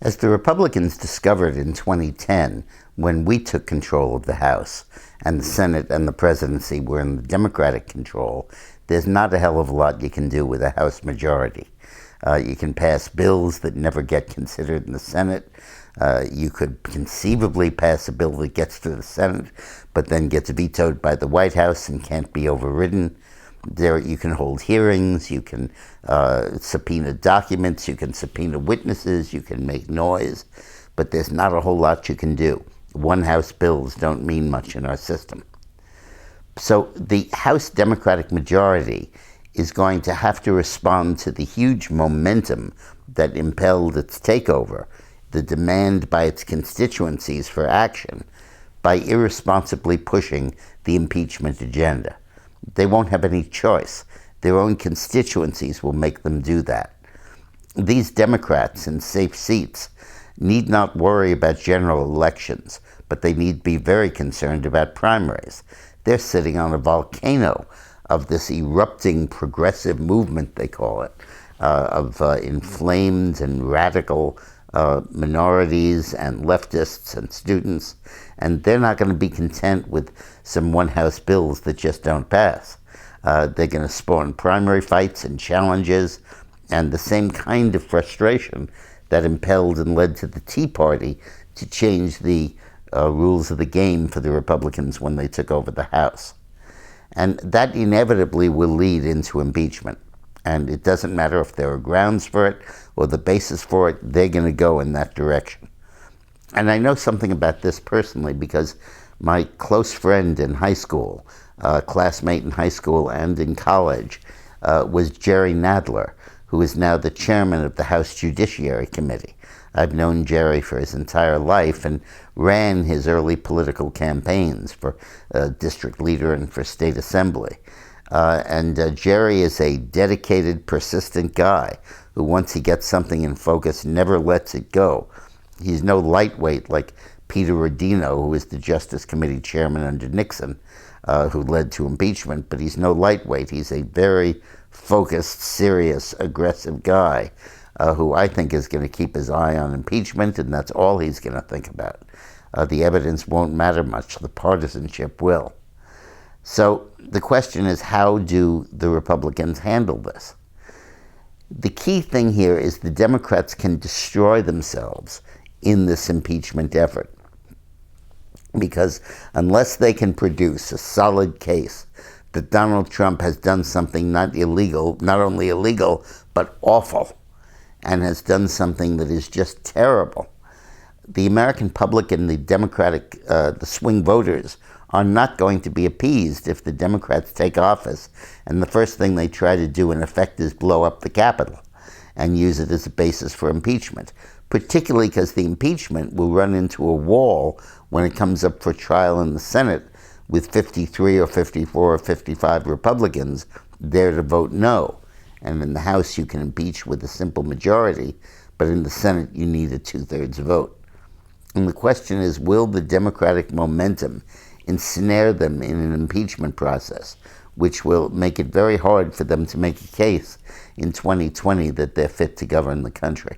As the Republicans discovered in 2010, when we took control of the House and the Senate and the presidency were in the Democratic control, there's not a hell of a lot you can do with a House majority. You can pass bills that never get considered in the Senate. You could conceivably pass a bill that gets to the Senate, but then gets vetoed by the White House and can't be overridden. There, you can hold hearings, you can subpoena documents, you can subpoena witnesses, you can make noise, but there's not a whole lot you can do. One-house bills don't mean much in our system. So the House Democratic majority is going to have to respond to the huge momentum that impelled its takeover, the demand by its constituencies for action, by irresponsibly pushing the impeachment agenda. They won't have any choice. Their own constituencies will make them do that. These Democrats in safe seats need not worry about general elections, but they need be very concerned about primaries. They're sitting on a volcano of this erupting progressive movement, they call it, of inflamed and radical minorities and leftists and students, and they're not going to be content with some one-house bills that just don't pass. They're going to spawn primary fights and challenges and the same kind of frustration that impelled and led to the Tea Party to change the rules of the game for the Republicans when they took over the House. And that inevitably will lead into impeachment. And it doesn't matter if there are grounds for it or the basis for it, they're going to go in that direction. And I know something about this personally because my close friend in high school, classmate in high school and in college, was Jerry Nadler, who is now the chairman of the House Judiciary Committee. I've known Jerry for his entire life and ran his early political campaigns for district leader and for state assembly. Jerry is a dedicated, persistent guy who, once he gets something in focus, never lets it go. He's no lightweight like Peter Rodino, who was the Justice Committee chairman under Nixon, who led to impeachment, but he's no lightweight. He's a very focused, serious, aggressive guy who I think is going to keep his eye on impeachment, and that's all he's going to think about. The evidence won't matter much. The partisanship will. So the question is, how do the Republicans handle this? The key thing here is the Democrats can destroy themselves in this impeachment effort, because unless they can produce a solid case that Donald Trump has done something not only illegal, but awful, and has done something that is just terrible, the American public and the Democratic, the swing voters, are not going to be appeased if the Democrats take office and the first thing they try to do in effect is blow up the Capitol and use it as a basis for impeachment, particularly because the impeachment will run into a wall when it comes up for trial in the Senate with 53 or 54 or 55 Republicans there to vote no. And in the House you can impeach with a simple majority, but in the Senate you need a 2/3 vote. And the question is, will the Democratic momentum ensnare them in an impeachment process, which will make it very hard for them to make a case in 2020 that they're fit to govern the country?